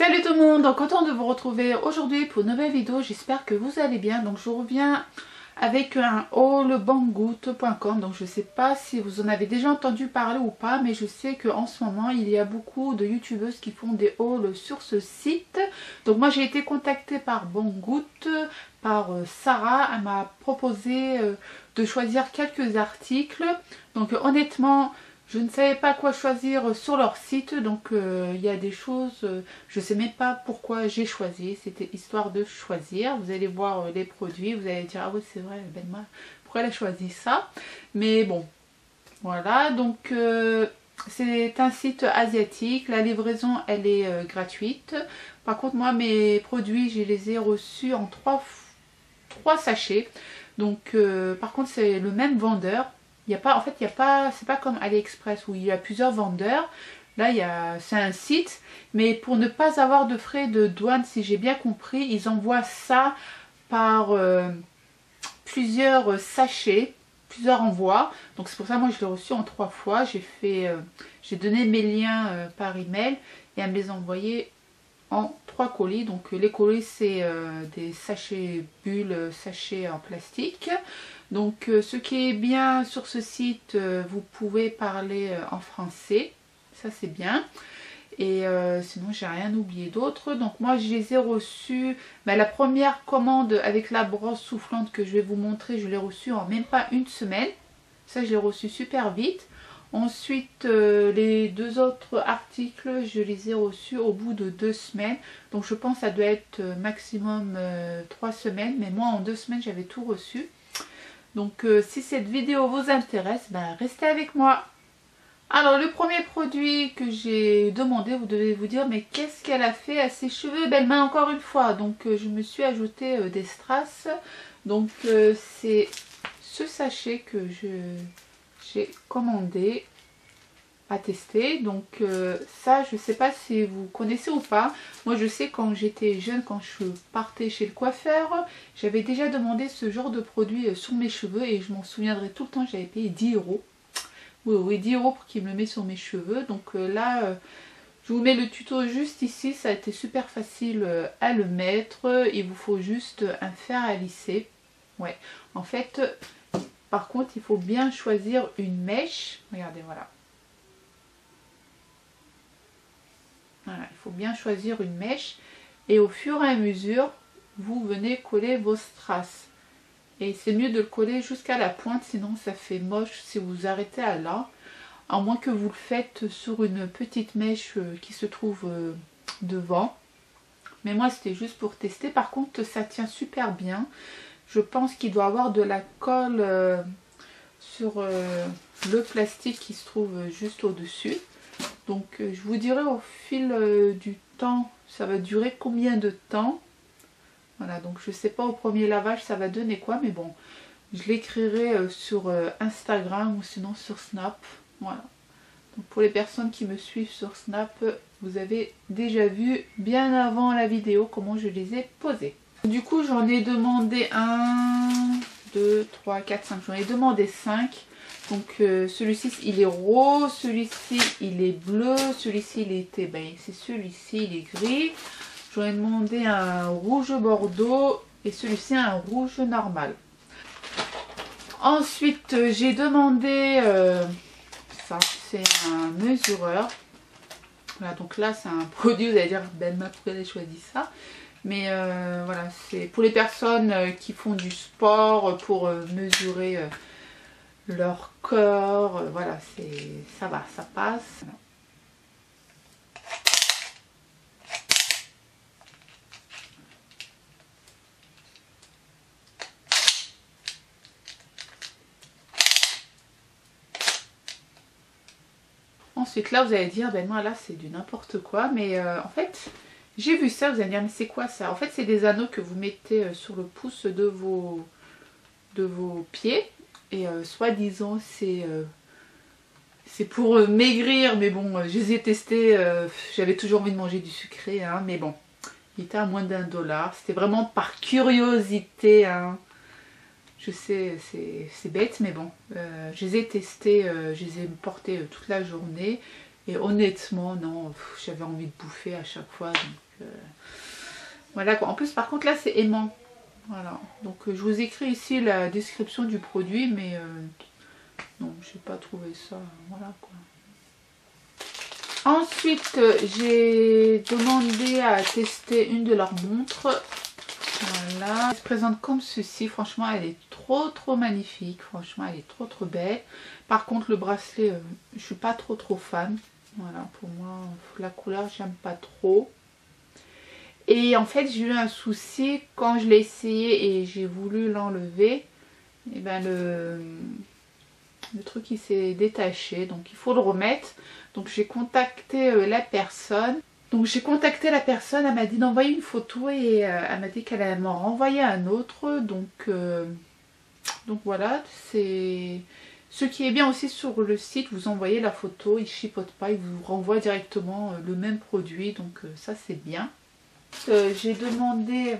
Salut tout le monde, content de vous retrouver aujourd'hui pour une nouvelle vidéo, j'espère que vous allez bien. Donc je reviens avec un haul banggood.com. Donc je ne sais pas si vous en avez déjà entendu parler ou pas, mais je sais qu'en ce moment il y a beaucoup de youtubeuses qui font des hauls sur ce site. Donc moi j'ai été contactée par Banggood, par Sarah. Elle m'a proposé de choisir quelques articles. Donc honnêtement, je ne savais pas quoi choisir sur leur site, donc il y a des choses, je ne sais même pas pourquoi j'ai choisi, c'était histoire de choisir. Vous allez voir les produits, vous allez dire ah oui c'est vrai, Belma, pourquoi elle a choisi ça? Mais bon, voilà, donc c'est un site asiatique, la livraison elle est gratuite. Par contre moi mes produits je les ai reçus en trois sachets, donc par contre c'est le même vendeur. Il y a pas, en fait, il y a pas, c'est pas comme AliExpress où il y a plusieurs vendeurs. Là, c'est un site, mais pour ne pas avoir de frais de douane, si j'ai bien compris, ils envoient ça par plusieurs sachets, plusieurs envois. Donc c'est pour ça, moi, je l'ai reçu en 3 fois. J'ai donné mes liens par email et elle me les a envoyés en 3 colis. Donc les colis, c'est des sachets bulles, sachets en plastique. Donc ce qui est bien sur ce site, vous pouvez parler en français, ça c'est bien. Et sinon j'ai rien oublié d'autre. Donc moi je les ai reçus, la première commande avec la brosse soufflante que je vais vous montrer, je l'ai reçue en même pas une semaine. Ça je l'ai reçu super vite. Ensuite les deux autres articles je les ai reçus au bout de 2 semaines. Donc je pense que ça doit être maximum 3 semaines. Mais moi en 2 semaines j'avais tout reçu. Donc si cette vidéo vous intéresse, restez avec moi. Alors le premier produit que j'ai demandé, vous devez vous dire mais qu'est-ce qu'elle a fait à ses cheveux? Belle main encore une fois. Donc je me suis ajouté des strass. Donc c'est ce sachet que j'ai commandé à tester. Donc ça je sais pas si vous connaissez ou pas. Moi je sais quand j'étais jeune, quand je partais chez le coiffeur, j'avais déjà demandé ce genre de produit sur mes cheveux et je m'en souviendrai tout le temps. J'avais payé 10 euros. Oui 10 euros pour qu'il me le mette sur mes cheveux. Donc là je vous mets le tuto juste ici. Ça a été super facile à le mettre. Il vous faut juste un fer à lisser. Ouais, en fait par contre il faut bien choisir une mèche. Regardez, voilà. Voilà, il faut bien choisir une mèche et au fur et à mesure vous venez coller vos strass. Et c'est mieux de le coller jusqu'à la pointe, sinon ça fait moche si vous arrêtez à là. À moins que vous le faites sur une petite mèche qui se trouve devant. Mais moi c'était juste pour tester. Par contre ça tient super bien. Je pense qu'il doit avoir de la colle sur le plastique qui se trouve juste au-dessus. Donc je vous dirai au fil du temps, ça va durer combien de temps. Voilà, donc je sais pas au premier lavage ça va donner quoi, mais bon, je l'écrirai sur Instagram ou sinon sur Snap. Voilà. Donc pour les personnes qui me suivent sur Snap, vous avez déjà vu bien avant la vidéo comment je les ai posés. Du coup j'en ai demandé 1, 2, 3, 4, 5, j'en ai demandé 5. Donc celui-ci il est rose, celui-ci il est bleu, celui-ci il était beige, c'est celui-ci il est gris. J'en ai demandé un rouge bordeaux et celui-ci un rouge normal. Ensuite j'ai demandé ça, c'est un mesureur. Voilà, donc là c'est un produit, vous allez dire Belma pourquoi elle a choisi ça. Mais voilà, c'est pour les personnes qui font du sport, pour mesurer leur corps, voilà, ça va, ça passe. Ensuite là vous allez dire, ben moi là c'est du n'importe quoi, mais en fait j'ai vu ça, vous allez dire mais c'est quoi ça? En fait c'est des anneaux que vous mettez sur le pouce de vos pieds. Et soi-disant c'est pour maigrir, mais bon je les ai testés, j'avais toujours envie de manger du sucré, hein, mais bon il était à moins d'1 $, c'était vraiment par curiosité, hein. Je sais c'est bête, mais bon je les ai testés, je les ai portés toute la journée et honnêtement non, j'avais envie de bouffer à chaque fois, donc voilà quoi. En plus par contre là c'est aimant. Voilà. Donc je vous écris ici la description du produit, mais non, j'ai pas trouvé ça. Voilà quoi. Ensuite, j'ai demandé à tester une de leurs montres. Voilà. Elle se présente comme ceci. Franchement, elle est trop magnifique. Franchement, elle est trop belle. Par contre, le bracelet, je suis pas trop fan. Voilà, pour moi, la couleur, j'aime pas trop. Et en fait, j'ai eu un souci quand je l'ai essayé et j'ai voulu l'enlever. Et ben le truc il s'est détaché, donc il faut le remettre. Donc j'ai contacté la personne. Elle m'a dit d'envoyer une photo et elle m'a dit qu'elle allait m'en renvoyer un autre. Donc voilà, c'est ce qui est bien aussi sur le site. Vous envoyez la photo, il chipote pas, il vous renvoie directement le même produit. Donc ça c'est bien. J'ai demandé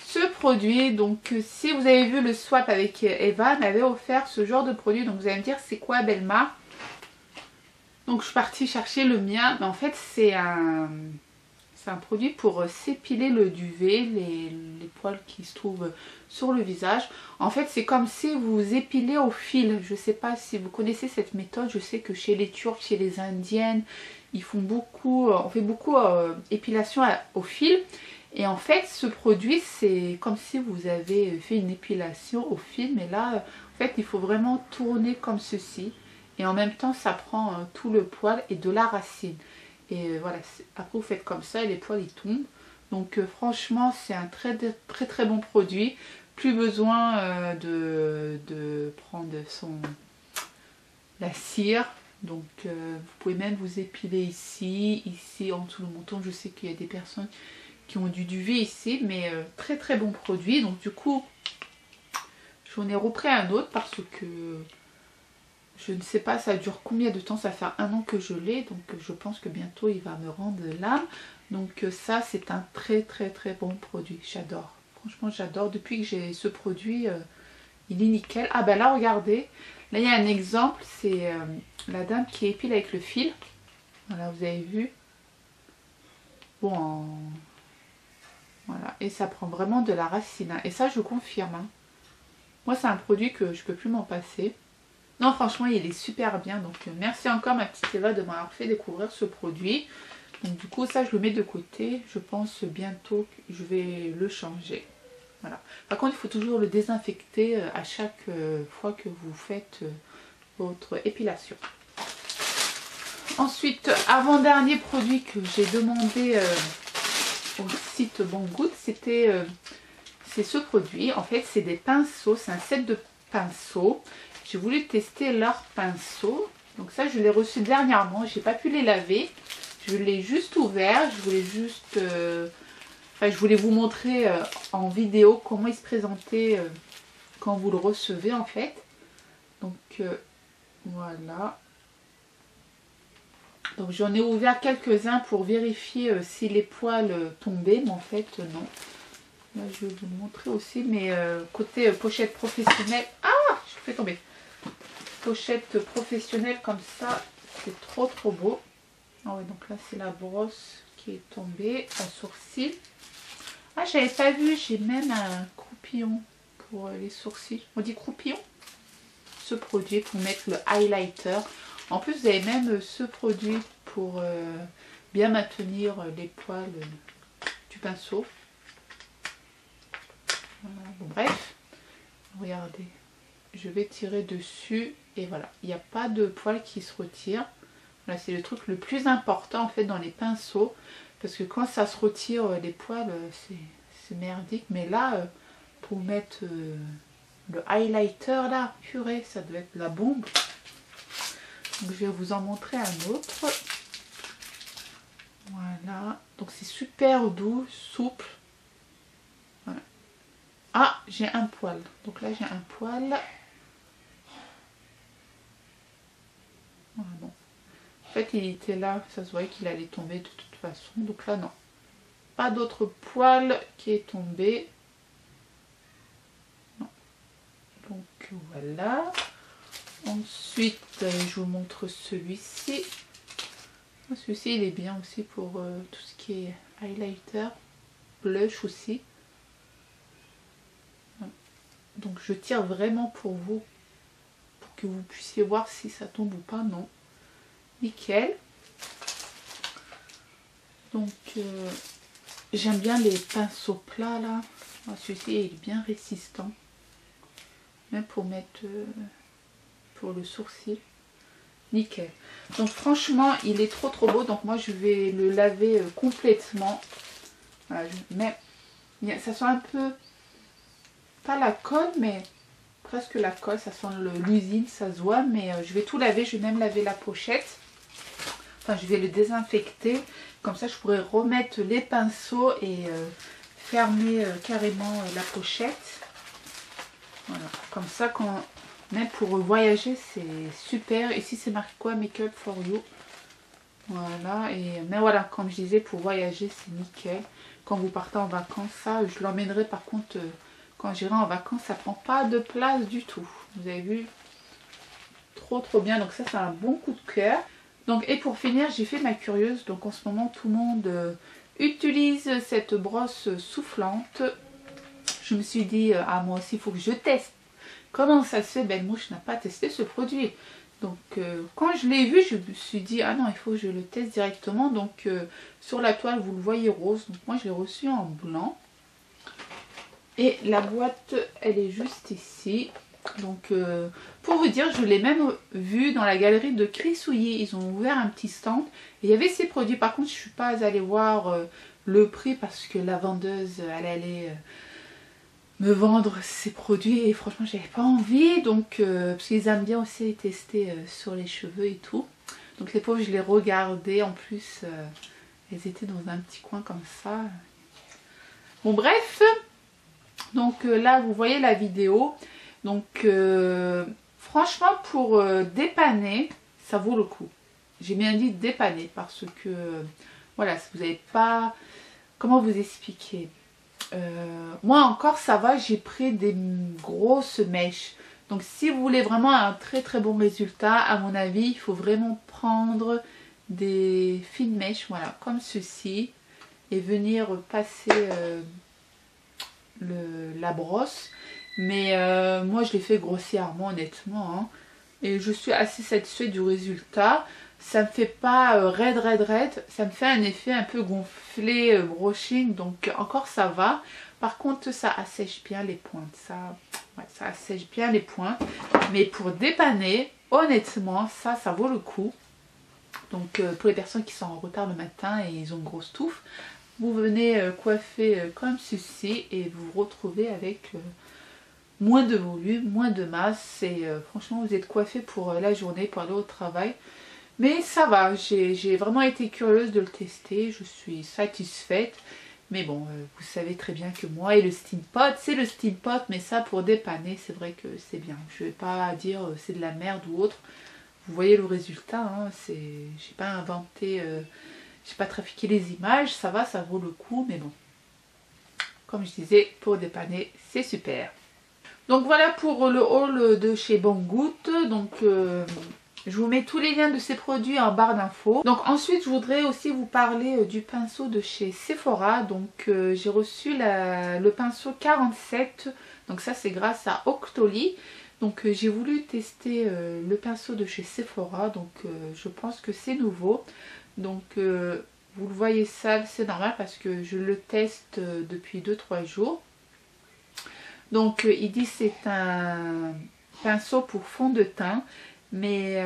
ce produit, donc si vous avez vu le swap avec Eva, elle m'avait offert ce genre de produit. Donc vous allez me dire c'est quoi Belma? Donc je suis partie chercher le mien, mais en fait c'est un produit pour s'épiler le duvet, les poils qui se trouvent sur le visage. En fait c'est comme si vous épilez au fil. Je sais pas si vous connaissez cette méthode. Je sais que chez les Turcs, chez les Indiennes, ils font beaucoup, on fait beaucoup épilation au fil. Et en fait ce produit c'est comme si vous avez fait une épilation au fil, mais là en fait il faut vraiment tourner comme ceci et en même temps ça prend tout le poil et de la racine. Et voilà, après vous faites comme ça et les poils ils tombent. Donc franchement c'est un très bon produit. Plus besoin de prendre la cire. Donc vous pouvez même vous épiler ici en dessous le menton. Je sais qu'il y a des personnes qui ont du duvet ici, mais très bon produit. Donc du coup j'en ai repris un autre parce que je ne sais pas ça dure combien de temps. Ça fait 1 an que je l'ai, donc je pense que bientôt il va me rendre l'âme. Donc ça c'est un très bon produit. J'adore, franchement j'adore. Depuis que j'ai ce produit il est nickel. Ah ben là regardez, là il y a un exemple, c'est la dame qui épile avec le fil. Voilà, vous avez vu. Bon, voilà, et ça prend vraiment de la racine, hein. Et ça je confirme, hein. Moi c'est un produit que je peux plus m'en passer. Non franchement il est super bien. Donc merci encore ma petite Eva de m'avoir fait découvrir ce produit. Donc du coup ça je le mets de côté. Je pense bientôt que je vais le changer. Voilà. Par contre il faut toujours le désinfecter à chaque fois que vous faites votre épilation. Ensuite, avant-dernier produit que j'ai demandé au site Banggood, c'est ce produit. En fait c'est des pinceaux, c'est un set de pinceaux. J'ai voulu tester leurs pinceaux. Donc ça je l'ai reçu dernièrement, j'ai pas pu les laver. Je l'ai juste ouvert, je voulais juste je voulais vous montrer en vidéo comment il se présentait quand vous le recevez en fait. Donc voilà. Donc j'en ai ouvert quelques-uns pour vérifier si les poils tombaient, mais en fait non. Là je vais vous le montrer aussi, mais côté pochette professionnelle. Ah, je fais tomber. Pochette professionnelle comme ça, c'est trop beau. Ah ouais, donc là c'est la brosse qui est tombée, un sourcil. Ah j'avais pas vu, j'ai même un croupillon pour les sourcils. On dit croupillon? Ce produit pour mettre le highlighter. En plus vous avez même ce produit pour bien maintenir les poils du pinceau. Voilà. Bon, bref, regardez, je vais tirer dessus et voilà, il n'y a pas de poils qui se retirent. Voilà, c'est le truc le plus important en fait dans les pinceaux, parce que quand ça se retire les poils c'est merdique. Mais là pour mettre le highlighter là, purée, ça doit être la bombe. Donc je vais vous en montrer un autre. Voilà, donc c'est super doux, souple. Voilà. Ah, j'ai un poil. Donc là j'ai un poil. Voilà, bon. En fait il était là, ça se voyait qu'il allait tomber de toute façon. Donc là non. Pas d'autre poil qui est tombé. Non. Donc voilà. Ensuite, je vous montre celui-ci. Celui-ci, il est bien aussi pour tout ce qui est highlighter, blush aussi. Donc je tire vraiment pour vous, pour que vous puissiez voir si ça tombe ou pas. Non, nickel. Donc j'aime bien les pinceaux plats là. Celui-ci il est bien résistant, même pour mettre pour le sourcil. Nickel. Donc franchement il est trop beau. Donc moi je vais le laver complètement. Voilà, mais ça sent un peu, pas la colle, mais presque la colle. Ça sent l'usine, ça se voit. Mais je vais tout laver. Je vais même laver la pochette. Enfin je vais le désinfecter. Comme ça je pourrais remettre les pinceaux et fermer carrément la pochette. Voilà. Comme ça quand... Même pour voyager, c'est super. Ici, c'est marqué quoi? Make up for you. Voilà. Mais voilà, comme je disais, pour voyager, c'est nickel. Quand vous partez en vacances, ça, je l'emmènerai par contre, quand j'irai en vacances, ça prend pas de place du tout. Vous avez vu? Trop bien. Donc ça, c'est un bon coup de cœur. Donc, et pour finir, j'ai fait ma curieuse. Donc en ce moment, tout le monde utilise cette brosse soufflante. Je me suis dit, ah moi aussi, il faut que je teste. Comment ça se fait? Belmouche n'a pas testé ce produit. Donc quand je l'ai vu, je me suis dit ah non, il faut que je le teste directement. Donc sur la toile vous le voyez rose. Donc moi je l'ai reçu en blanc. Et la boîte elle est juste ici. Donc pour vous dire, je l'ai même vu dans la galerie de Crissouilly. Ils ont ouvert un petit stand. Et il y avait ces produits. Par contre je ne suis pas allée voir le prix parce que la vendeuse elle allait... me vendre ces produits et franchement j'avais pas envie, donc parce qu'ils aiment bien aussi tester sur les cheveux et tout. Donc les pauvres je les regardais, en plus elles étaient dans un petit coin comme ça. Bon bref, donc là vous voyez la vidéo. Donc franchement pour dépanner ça vaut le coup. J'ai bien dit dépanner parce que voilà, si vous n'avez pas, comment vous expliquer, moi encore ça va, j'ai pris des grosses mèches. Donc si vous voulez vraiment un très bon résultat, à mon avis il faut vraiment prendre des fines mèches, voilà, comme ceci, et venir passer la brosse. Mais moi je l'ai fait grossièrement honnêtement, hein, et je suis assez satisfaite du résultat. Ça me fait pas raide, ça me fait un effet un peu gonflé, brushing, donc encore ça va. Par contre ça assèche bien les pointes, ça assèche bien les pointes. Mais pour dépanner, honnêtement ça vaut le coup. Donc pour les personnes qui sont en retard le matin et ils ont une grosse touffe, vous venez coiffer comme ceci et vous vous retrouvez avec moins de volume, moins de masse. Et franchement vous êtes coiffé pour la journée, pour aller au travail. Mais ça va, j'ai vraiment été curieuse de le tester, je suis satisfaite. Mais bon, vous savez très bien que moi et le Steam Pot, c'est le Steam Pot, mais ça pour dépanner, c'est vrai que c'est bien. Je ne vais pas dire c'est de la merde ou autre. Vous voyez le résultat, hein, j'ai pas inventé, j'ai pas trafiqué les images, ça va, ça vaut le coup, mais bon. Comme je disais, pour dépanner, c'est super. Donc voilà pour le haul de chez Banggood. Donc... je vous mets tous les liens de ces produits en barre d'infos. Donc ensuite je voudrais aussi vous parler du pinceau de chez Sephora. Donc j'ai reçu le pinceau 47. Donc ça c'est grâce à Octoly. Donc j'ai voulu tester le pinceau de chez Sephora. Donc je pense que c'est nouveau. Donc vous le voyez sale, c'est normal parce que je le teste depuis 2-3 jours. Donc il dit c'est un pinceau pour fond de teint. Mais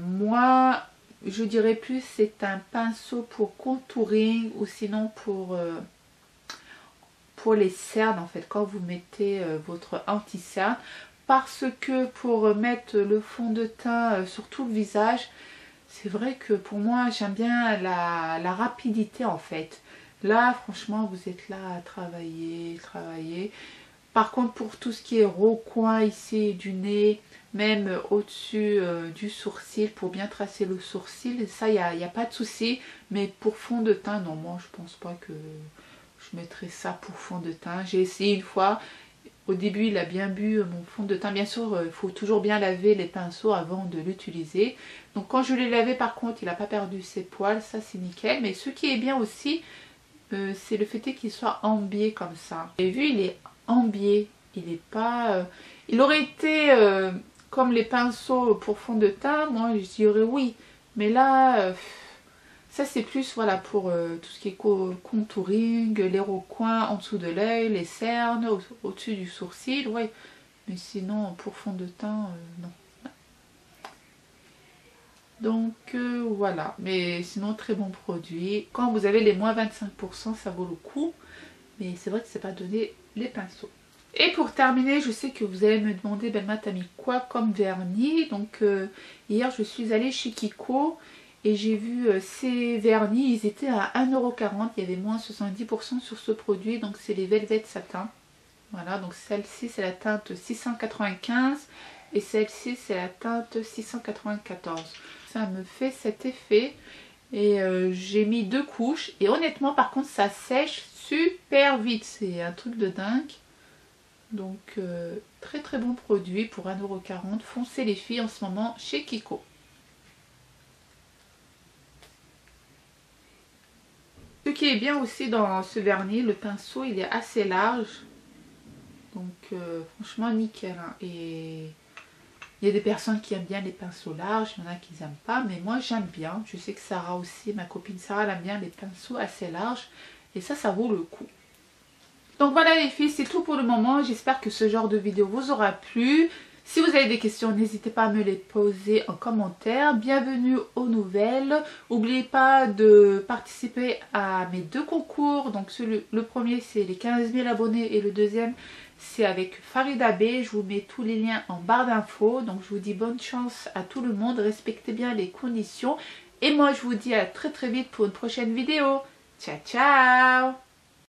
moi je dirais plus c'est un pinceau pour contouring ou sinon pour les cernes en fait, quand vous mettez votre anti-cerne, parce que pour mettre le fond de teint sur tout le visage, c'est vrai que pour moi j'aime bien la rapidité en fait. Là franchement vous êtes là à travailler. Par contre pour tout ce qui est recoin ici du nez, même au-dessus du sourcil, pour bien tracer le sourcil, ça il n'y a pas de souci. Mais pour fond de teint, non, moi je pense pas que je mettrai ça pour fond de teint. J'ai essayé une fois, au début il a bien bu mon fond de teint. Bien sûr il faut toujours bien laver les pinceaux avant de l'utiliser. Donc quand je l'ai lavé par contre il n'a pas perdu ses poils, ça c'est nickel. Mais ce qui est bien aussi, c'est le fait qu'il soit en biais comme ça. Et vu il est en biais, il est pas... il aurait été comme les pinceaux pour fond de teint, moi je dirais oui. Mais là, ça c'est plus voilà pour tout ce qui est contouring, les recoins en dessous de l'œil, les cernes, au-dessus du sourcil, ouais. Mais sinon pour fond de teint, non. Donc voilà, mais sinon très bon produit. Quand vous avez les moins 25%, ça vaut le coup. Mais c'est vrai que c'est pas donné les pinceaux. Et pour terminer, je sais que vous allez me demander, Belma, t'as mis quoi comme vernis? Donc hier je suis allée chez Kiko et j'ai vu ces vernis, ils étaient à 1,40 €. Il y avait moins 70% sur ce produit, donc c'est les Velvet Satin. Voilà, donc celle-ci c'est la teinte 695 et celle-ci c'est la teinte 694. Ça me fait cet effet et j'ai mis 2 couches et honnêtement par contre ça sèche super vite, c'est un truc de dingue. Donc très très bon produit pour 1,40 €. Foncez les filles en ce moment chez Kiko. Ce qui est bien aussi dans ce vernis, le pinceau il est assez large. Donc franchement nickel, hein. Et il y a des personnes qui aiment bien les pinceaux larges, il y en a qui n'aiment pas, mais moi j'aime bien. Je sais que Sarah aussi, ma copine Sarah, elle aime bien les pinceaux assez larges. Et ça vaut le coup. Donc voilà les filles, c'est tout pour le moment. J'espère que ce genre de vidéo vous aura plu. Si vous avez des questions, n'hésitez pas à me les poser en commentaire. Bienvenue aux nouvelles. N'oubliez pas de participer à mes 2 concours. Donc le premier c'est les 15 000 abonnés et le deuxième c'est avec Farida B. Je vous mets tous les liens en barre d'infos. Donc je vous dis bonne chance à tout le monde. Respectez bien les conditions. Et moi je vous dis à très très vite pour une prochaine vidéo. Ciao ciao.